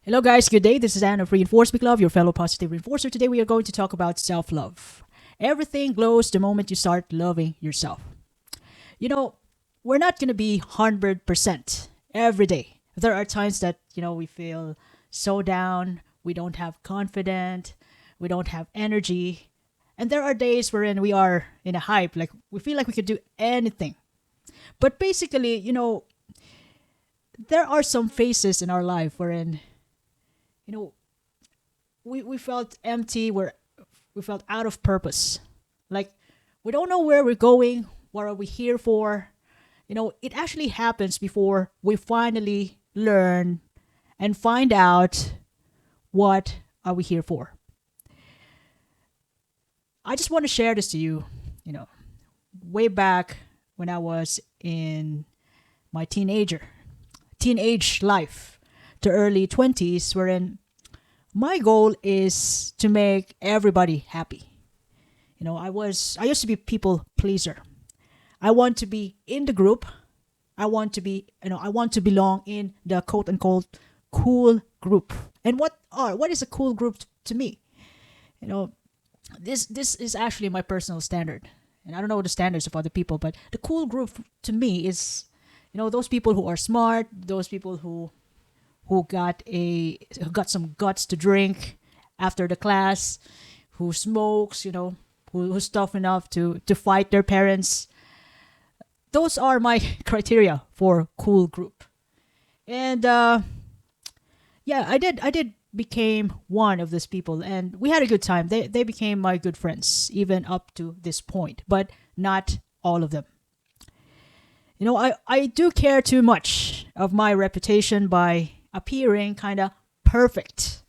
Hello, guys. Good day. This is Anna of Reinforcement Love, your fellow positive reinforcer. Today, we are going to talk about self love. Everything glows the moment you start loving yourself. You know, we're not going to be 100% every day. There are times that, we feel so down, we don't have confidence, we don't have energy. And there are days wherein we are in a hype, like we feel like we could do anything. But basically, there are some phases in our life wherein, you know, we felt empty, we felt out of purpose. Like we don't know where we're going, what are we here for. It actually happens before we finally learn and find out what are we here for. I just want to share this to you, you know, way back when I was in my teenage life to early 20s, wherein my goal is to make everybody happy. I used to be people pleaser. I want to be in the group. I want to belong in the quote unquote cool group. And what is a cool group to me? You know, this is actually my personal standard. And I don't know the standards of other people, but the cool group to me is, those people who are smart, those people who got some guts to drink after the class, who smokes, who's tough enough to fight their parents. Those are my criteria for cool group. And yeah, I did became one of these people, and we had a good time. They became my good friends even up to this point, but not all of them. I do care too much of my reputation by appearing kind of perfect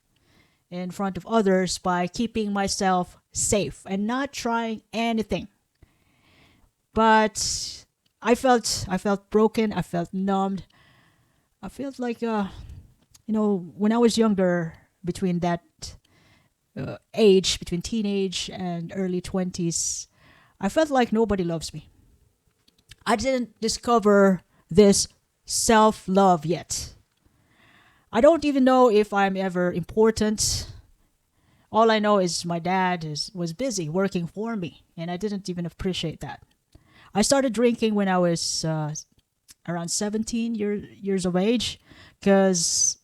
in front of others by keeping myself safe and not trying anything. But I felt broken. I felt numbed. I felt like when I was younger, between that age, between teenage and early 20s, I felt like nobody loves me. I didn't discover this self love yet. I don't even know if I'm ever important. All I know is my dad was busy working for me, and I didn't even appreciate that. I started drinking when I was around 17 years of age because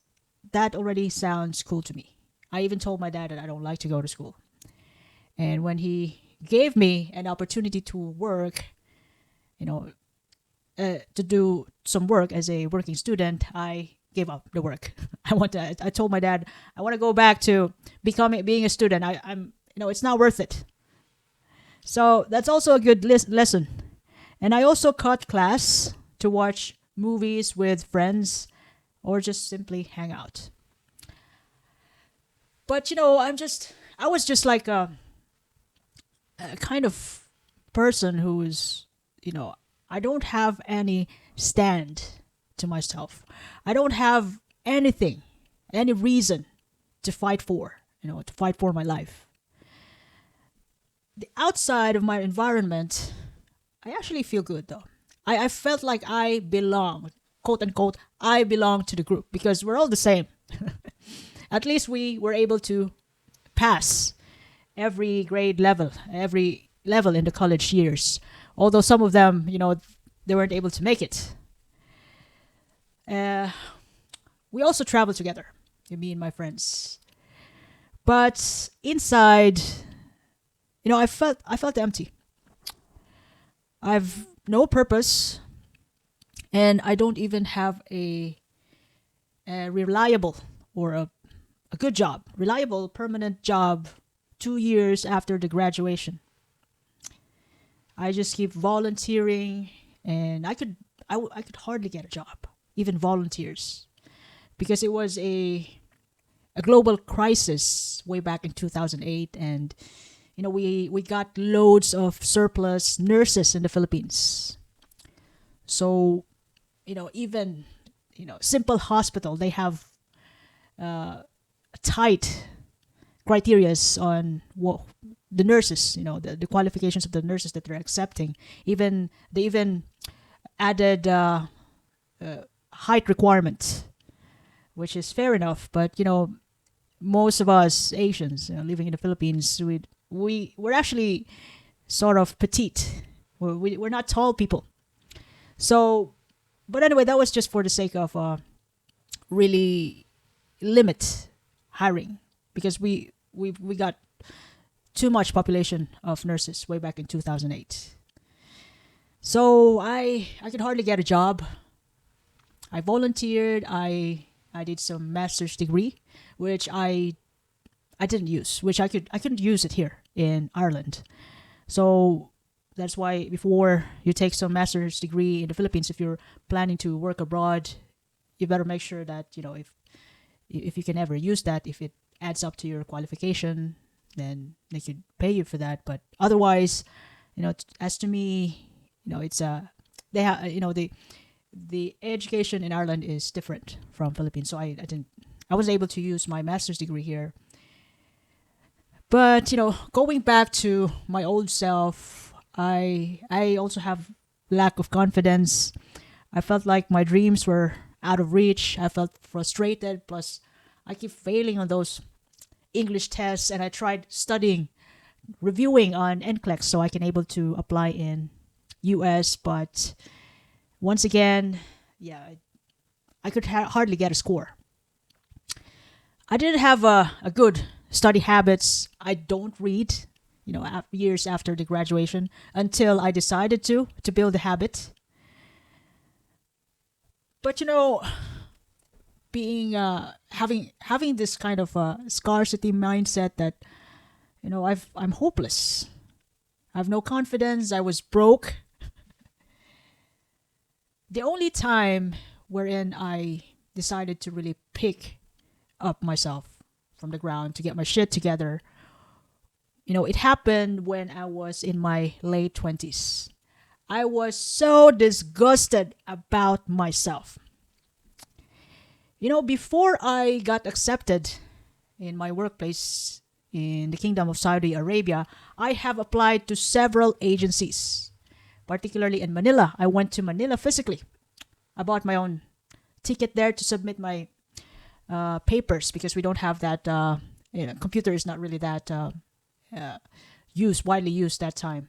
that already sounds cool to me. I even told my dad that I don't like to go to school. And when he gave me an opportunity to work, to do some work as a working student, I gave up the work. I told my dad I want to go back to being a student. I'm it's not worth it. So that's also a good lesson. And I also cut class to watch movies with friends or just simply hang out. But I was just like a kind of person who is, I don't have any stand to myself. I don't have any reason to fight for, to fight for my life. The outside of my environment, I actually feel good though. I felt like I belong, quote unquote, I belong to the group because we're all the same. At least we were able to pass every level in the college years. Although some of them, they weren't able to make it. Uh, we also traveled together, me and my friends. But inside, I felt empty. I've no purpose, and I don't even have a reliable or a good job, reliable permanent job 2 years after the graduation. I just keep volunteering, and I could hardly get a job, even volunteers, because it was a global crisis way back in 2008, and we got loads of surplus nurses in the Philippines. So even simple hospital, they have tight criterias on what the nurses, the qualifications of the nurses that they're accepting. They even added height requirement which is fair enough. But most of us Asians living in the Philippines, we're actually sort of petite. We're not tall people. So, but anyway, that was just for the sake of really limit hiring because we got too much population of nurses way back in 2008. So I could hardly get a job. I volunteered. I did some master's degree, which I didn't use, which I couldn't use it here in Ireland. So that's why before you take some master's degree in the Philippines, if you're planning to work abroad, you better make sure that if you can ever use that, if it adds up to your qualification, then they could pay you for that. But otherwise, as to me, it's they have the education in Ireland is different from Philippines. So I was able to use my master's degree here. But going back to my old self, I also have lack of confidence. I felt like my dreams were out of reach. I felt frustrated. Plus, I keep failing on those English tests, and I tried studying, reviewing on NCLEX so I can able to apply in US. But once again, yeah, I could hardly get a score. I didn't have a good study habits. I don't read, years after the graduation until I decided to build a habit. But being having this kind of scarcity mindset that I'm hopeless. I have no confidence. I was broke. The only time wherein I decided to really pick up myself from the ground to get my shit together, it happened when I was in my late 20s. I was so disgusted about myself. Before I got accepted in my workplace in the Kingdom of Saudi Arabia, I have applied to several agencies, particularly in Manila. I went to Manila physically. I bought my own ticket there to submit my papers because we don't have that. Computer is not really that widely used that time.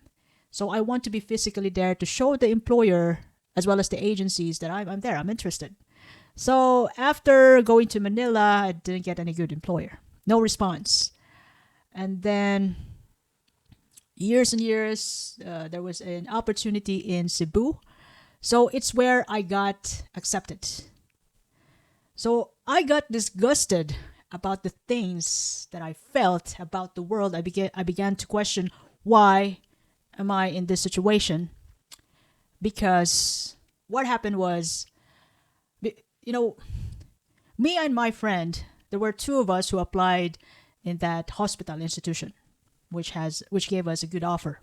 So I want to be physically there to show the employer as well as the agencies that I'm there. I'm interested. So after going to Manila, I didn't get any good employer. No response. And then years and years, there was an opportunity in Cebu. So it's where I got accepted. So I got disgusted about the things that I felt about the world. I began to question, why am I in this situation? Because what happened was, me and my friend, there were two of us who applied in that hospital institution, which gave us a good offer.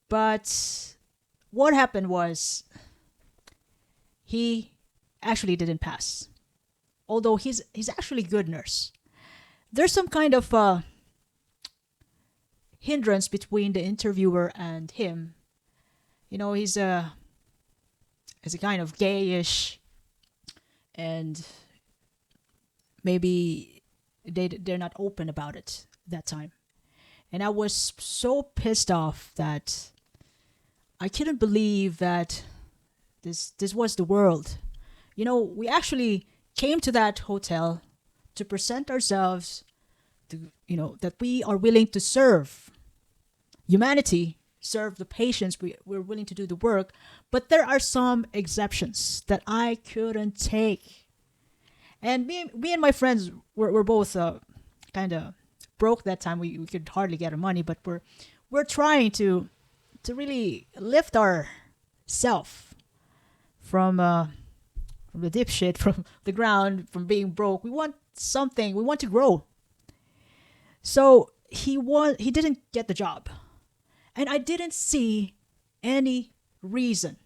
But what happened was, he actually didn't pass. Although he's actually a good nurse. There's some kind of hindrance between the interviewer and him. He's a kind of gayish, and maybe they're not open about it that time. And I was so pissed off that I couldn't believe that this was the world. We actually came to that hotel to present ourselves to, that we are willing to serve humanity, serve the patients. We're willing to do the work, but there are some exceptions that I couldn't take. And me and my friends were both kind of broke that time. We could hardly get our money, but we're trying to really lift our self from the dipshit, from the ground, from being broke. We want something. We want to grow. So he didn't get the job, and I didn't see any reason,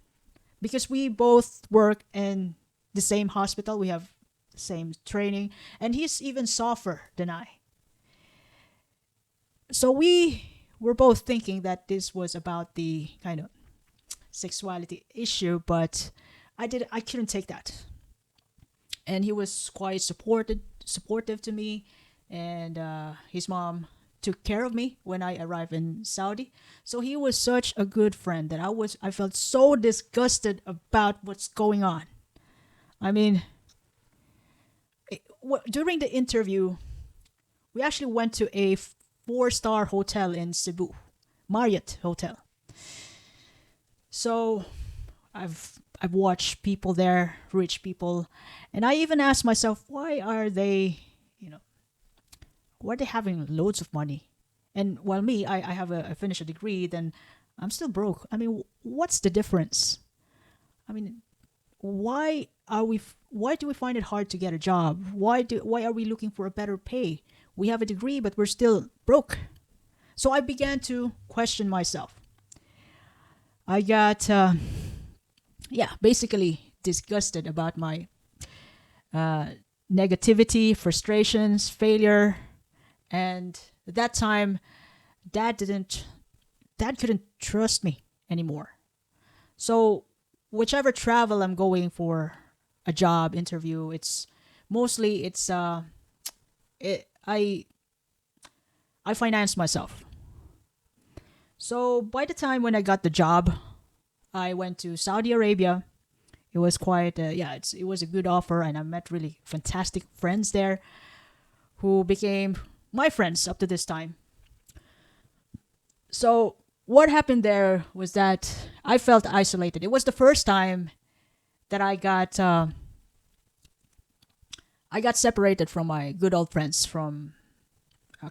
because we both work in the same hospital. We have the same training, and he's even softer than I. So we were both thinking that this was about the kind of sexuality issue, but I couldn't take that. and he was quite supportive to me, and his mom took care of me when I arrived in Saudi. So he was such a good friend that I felt so disgusted about what's going on. I mean, during the interview, we actually went to a four-star hotel in Cebu, Marriott Hotel. So I've watched people there, rich people, and I even asked myself, why are they, you know, why are they having loads of money? And while me, I finished a degree, then I'm still broke. I mean, what's the difference? I mean, why do we find it hard to get a job? Why are we looking for a better pay? We have a degree, but we're still broke. So I began to question myself. I got basically disgusted about my uh, negativity, frustrations, failure, and at that time, dad didn't dad couldn't trust me anymore. So whichever travel I'm going for, a job interview, it's it, I finance myself. So by the time when I got the job, I went to Saudi Arabia. It was quite it was a good offer, and I met really fantastic friends there who became my friends up to this time. So what happened there was that I felt isolated. It was the first time that I got separated from my good old friends from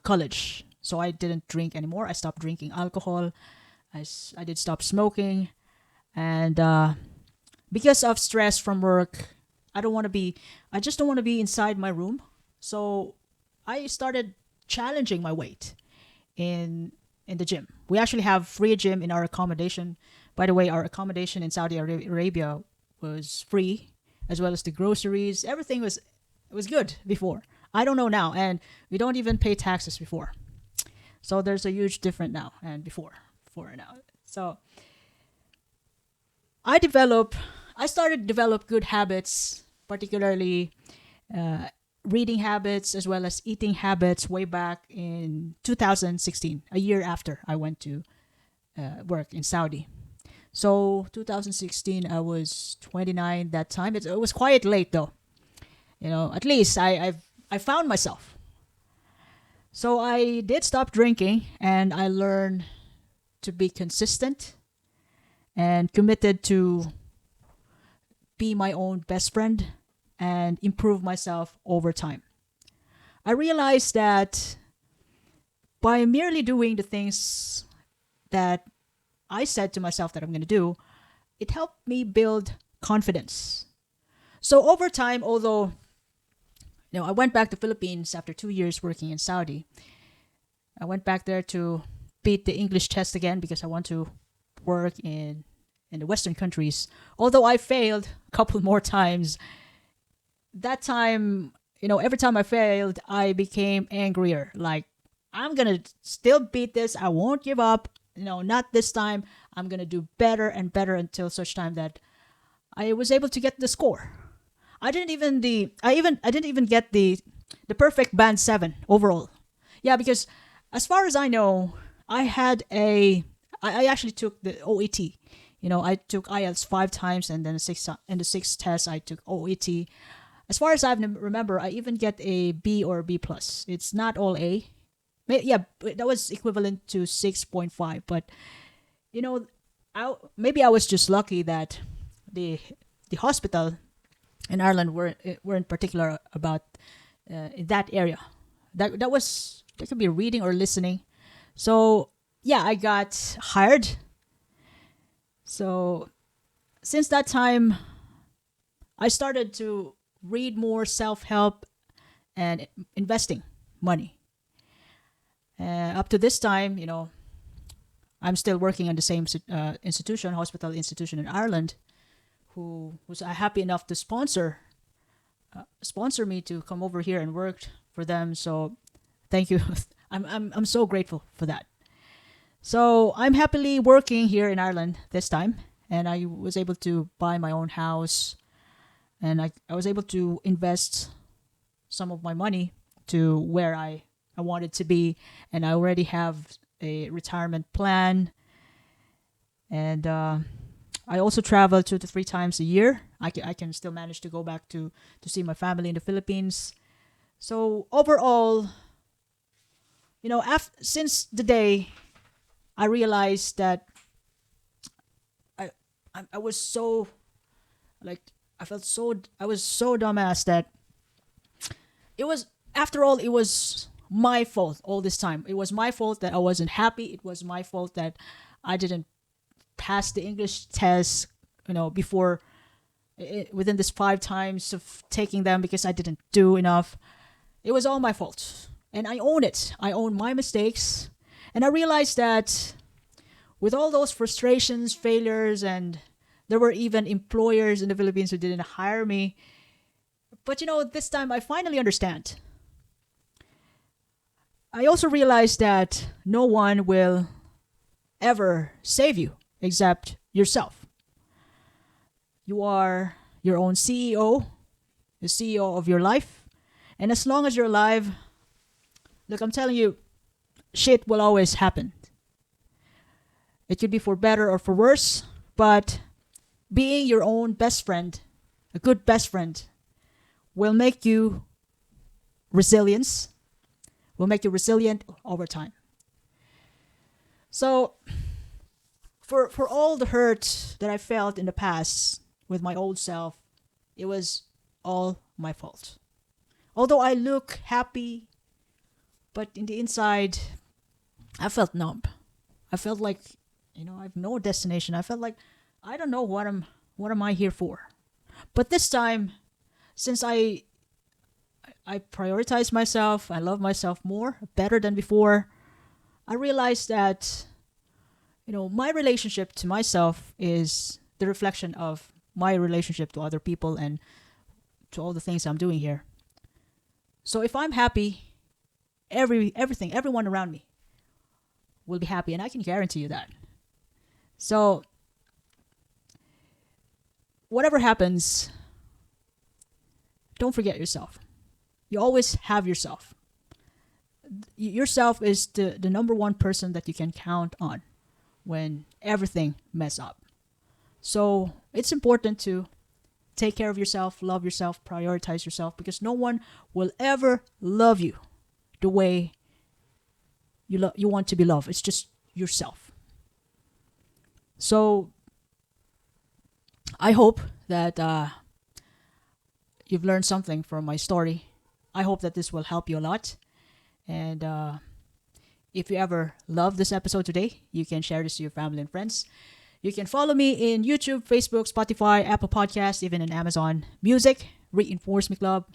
college. So I didn't drink anymore. I stopped drinking alcohol. I did stop smoking, and because of stress from work, I don't want to be. I just don't want to be inside my room. So I started challenging my weight in in the gym. We actually have free gym in our accommodation. By the way, our accommodation in Saudi Arabia was free, as well as the groceries. Everything was good before. I don't know now, and we don't even pay taxes before. So there's a huge difference now and before and now. So I develop, I started to develop good habits, particularly uh, reading habits as well as eating habits way back in 2016, a year after I went to work in Saudi. So 2016, I was 29 that time. It was quite late though. At least I found myself. So I did stop drinking, and I learned to be consistent and committed to be my own best friend and improve myself over time. I realized that by merely doing the things that I said to myself that I'm going to do, it helped me build confidence. So over time, although I went back to Philippines after 2 years working in Saudi. I went back there to beat the English test again because I want to work in the Western countries. Although I failed a couple more times, that time, every time I failed, I became angrier. Like, I'm gonna still beat this. I won't give up. Not this time. I'm gonna do better and better until such time that I was able to get the score. I didn't even get the perfect band 7 overall. Yeah, because as far as I know, I actually took the OET. I took IELTS 5 times, and then in the sixth test I took OET. As far as I remember, I even get a B or B plus. It's not all A. Yeah, that was equivalent to 6.5. But maybe I was just lucky that the hospital in Ireland weren't particular about in that area. That could be reading or listening. So yeah, I got hired. So since that time, I started to read more self help and investing money. Up to this time, I'm still working on the same hospital institution in Ireland, who was happy enough to sponsor me to come over here and work for them. So thank you. I'm so grateful for that. So I'm happily working here in Ireland this time, and I was able to buy my own house. and I was able to invest some of my money to where I wanted to be, and I already have a retirement plan. And I also travel 2 to 3 times a year. I can still manage to go back to see my family in the Philippines. So overall, since the day I realized that I, I was so, like, I was so dumbass that it was, after all, it was my fault all this time. It was my fault that I wasn't happy. It was my fault that I didn't pass the English test, before, within this 5 times of taking them, because I didn't do enough. It was all my fault. And I own it. I own my mistakes. And I realized that with all those frustrations, failures, and there were even employers in the Philippines who didn't hire me. But this time I finally understand. I also realized that no one will ever save you except yourself. You are your own CEO, the CEO of your life. And as long as you're alive, look, I'm telling you, shit will always happen. It could be for better or for worse, but being your own best friend, a good best friend, will make you will make you resilient over time. So, for all the hurt that I felt in the past with my old self, it was all my fault. Although I look happy, but in the inside, I felt numb. I felt like, I have no destination. I felt like I don't know what am I here for. But this time, since I prioritize myself, I love myself more, better than before, I realized that, my relationship to myself is the reflection of my relationship to other people and to all the things I'm doing here. So if I'm happy, everyone around me will be happy, and I can guarantee you that. So whatever happens, don't forget yourself. You always have yourself. Yourself is the number one person that you can count on when everything mess up. So it's important to take care of yourself, love yourself, prioritize yourself, because no one will ever love you the way you want to be loved. It's just yourself. So I hope that you've learned something from my story. I hope that this will help you a lot. And if you ever love this episode today, you can share this to your family and friends. You can follow me in YouTube, Facebook, Spotify, Apple Podcasts, even in Amazon Music, Reinforce Me Club,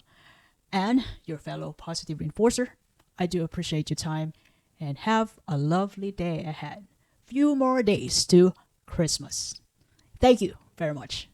and your fellow positive reinforcer. I do appreciate your time, and have a lovely day ahead. Few more days to Christmas. Thank you very much.